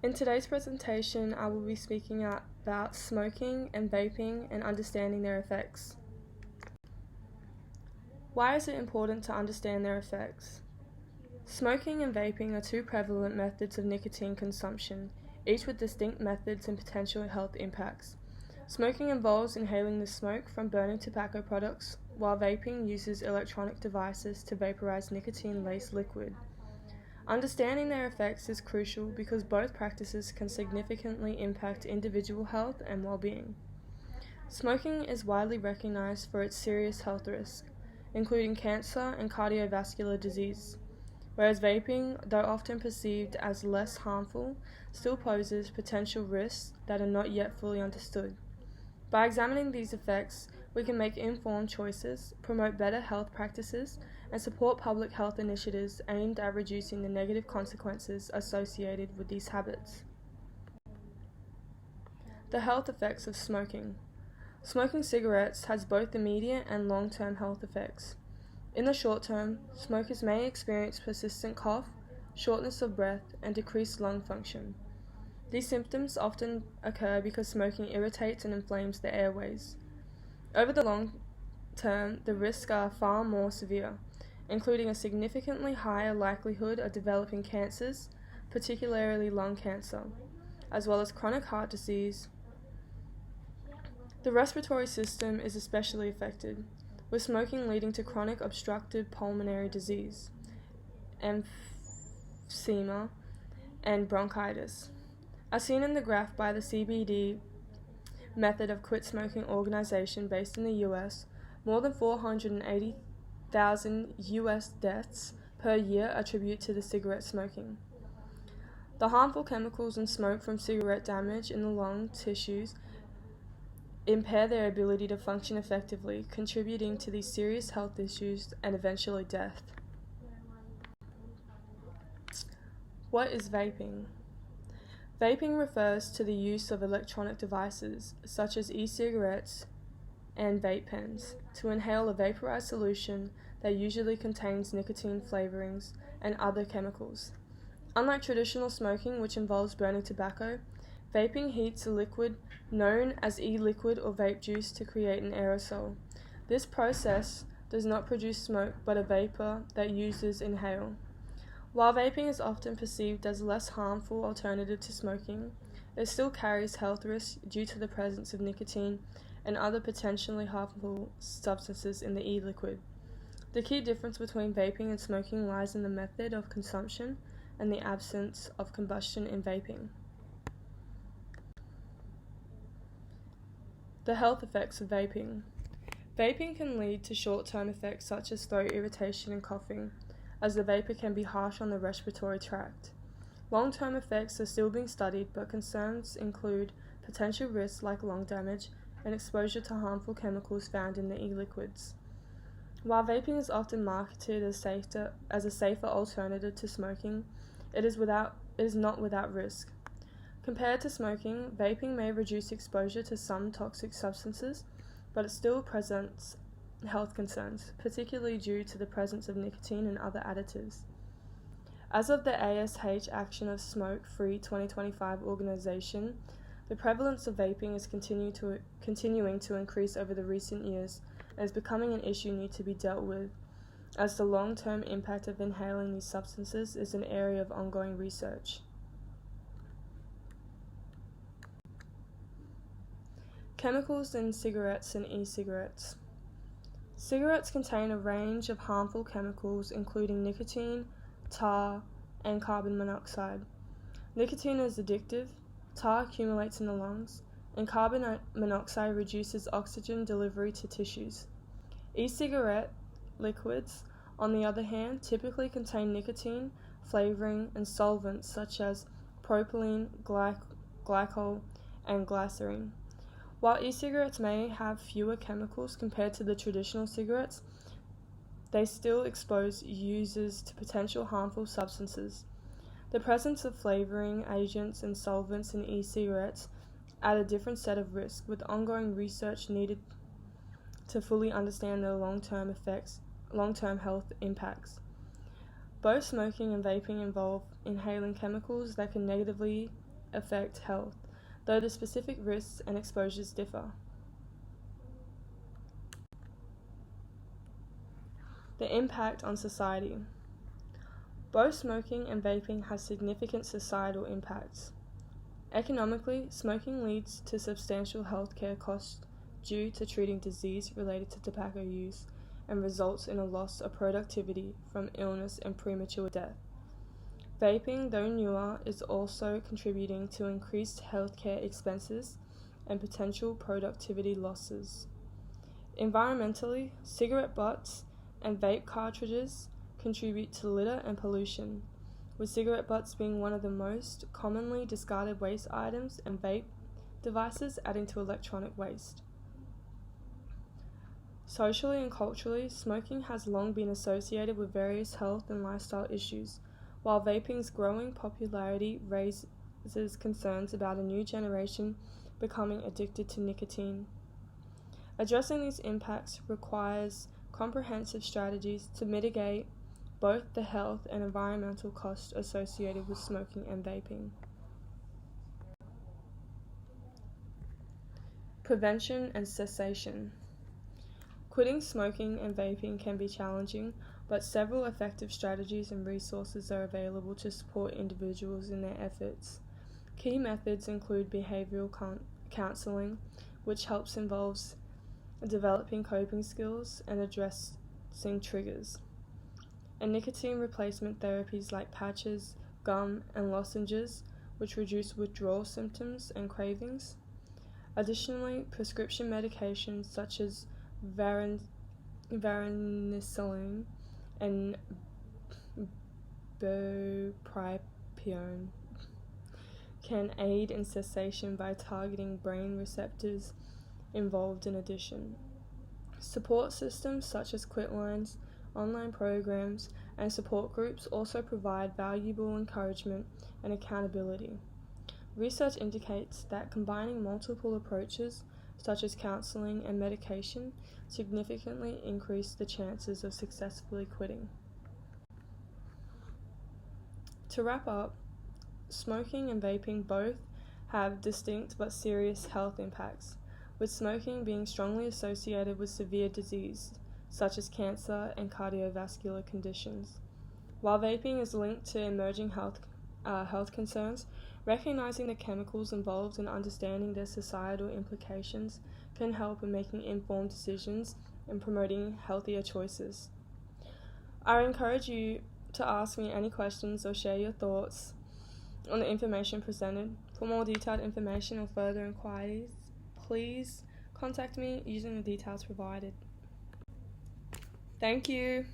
In today's presentation, I will be speaking about smoking and vaping and understanding their effects. Why is it important to understand their effects? Smoking and vaping are two prevalent methods of nicotine consumption, each with distinct methods and potential health impacts. Smoking involves inhaling the smoke from burning tobacco products, while vaping uses electronic devices to vaporize nicotine-laced liquid. Understanding their effects is crucial because both practices can significantly impact individual health and well-being. Smoking is widely recognized for its serious health risks, including cancer and cardiovascular disease, whereas vaping, though often perceived as less harmful, still poses potential risks that are not yet fully understood. By examining these effects, we can make informed choices, promote better health practices, and support public health initiatives aimed at reducing the negative consequences associated with these habits. The health effects of smoking. Smoking cigarettes has both immediate and long-term health effects. In the short term, smokers may experience persistent cough, shortness of breath, and decreased lung function. These symptoms often occur because smoking irritates and inflames the airways. Over the long term, the risks are far more severe, including a significantly higher likelihood of developing cancers, particularly lung cancer, as well as chronic heart disease. The respiratory system is especially affected, with smoking leading to chronic obstructive pulmonary disease, emphysema, and bronchitis. As seen in the graph by the CBD method of quit smoking organization based in the US, more than 480,000 US deaths per year attribute to the cigarette smoking. The harmful chemicals in smoke from cigarette damage in the lung tissues impair their ability to function effectively, contributing to these serious health issues and eventually death. What is vaping? Vaping refers to the use of electronic devices, such as e-cigarettes and vape pens, to inhale a vaporized solution that usually contains nicotine flavorings and other chemicals. Unlike traditional smoking, which involves burning tobacco, vaping heats a liquid known as e-liquid or vape juice to create an aerosol. This process does not produce smoke but a vapor that users inhale. While vaping is often perceived as a less harmful alternative to smoking, it still carries health risks due to the presence of nicotine and other potentially harmful substances in the e-liquid. The key difference between vaping and smoking lies in the method of consumption and the absence of combustion in vaping. The health effects of vaping. Vaping can lead to short-term effects such as throat irritation and coughing, as the vapor can be harsh on the respiratory tract. Long-term effects are still being studied, but concerns include potential risks like lung damage and exposure to harmful chemicals found in the e-liquids. While vaping is often marketed as a safer alternative to smoking, it is not without risk. Compared to smoking, vaping may reduce exposure to some toxic substances, but it still presents health concerns, particularly due to the presence of nicotine and other additives. As of the ASH Action of Smoke-Free 2025 organization, the prevalence of vaping is continuing to increase over the recent years and is becoming an issue need to be dealt with, as the long-term impact of inhaling these substances is an area of ongoing research. Chemicals in cigarettes and e-cigarettes. Cigarettes contain a range of harmful chemicals including nicotine, tar, and carbon monoxide. Nicotine is addictive, tar accumulates in the lungs, and carbon monoxide reduces oxygen delivery to tissues. E-cigarette liquids, on the other hand, typically contain nicotine, flavoring, and solvents such as propylene, glycol, and glycerin. While e-cigarettes may have fewer chemicals compared to the traditional cigarettes, they still expose users to potential harmful substances. The presence of flavoring agents and solvents in e-cigarettes add a different set of risks, with ongoing research needed to fully understand their long-term health impacts. Both smoking and vaping involve inhaling chemicals that can negatively affect health, though the specific risks and exposures differ. The impact on society. Both smoking and vaping have significant societal impacts. Economically, smoking leads to substantial healthcare costs due to treating disease related to tobacco use and results in a loss of productivity from illness and premature death. Vaping, though newer, is also contributing to increased healthcare expenses and potential productivity losses. Environmentally, cigarette butts and vape cartridges contribute to litter and pollution, with cigarette butts being one of the most commonly discarded waste items and vape devices adding to electronic waste. Socially and culturally, smoking has long been associated with various health and lifestyle issues, while vaping's growing popularity raises concerns about a new generation becoming addicted to nicotine. Addressing these impacts requires comprehensive strategies to mitigate both the health and environmental costs associated with smoking and vaping. Prevention and cessation. Quitting smoking and vaping can be challenging, but several effective strategies and resources are available to support individuals in their efforts. Key methods include behavioral counseling, which involves developing coping skills and addressing triggers, and nicotine replacement therapies like patches, gum, and lozenges, which reduce withdrawal symptoms and cravings. Additionally, prescription medications such as varenicline and bupropion can aid in cessation by targeting brain receptors involved in addiction. Support systems such as quit lines, online programs, and support groups also provide valuable encouragement and accountability. Research indicates that combining multiple approaches, such as counseling and medication, significantly increase the chances of successfully quitting. To wrap up, smoking and vaping both have distinct but serious health impacts, with smoking being strongly associated with severe disease, such as cancer and cardiovascular conditions. While vaping is linked to emerging health concerns, recognizing the chemicals involved and understanding their societal implications can help in making informed decisions and promoting healthier choices. I encourage you to ask me any questions or share your thoughts on the information presented. For more detailed information or further inquiries, please contact me using the details provided. Thank you.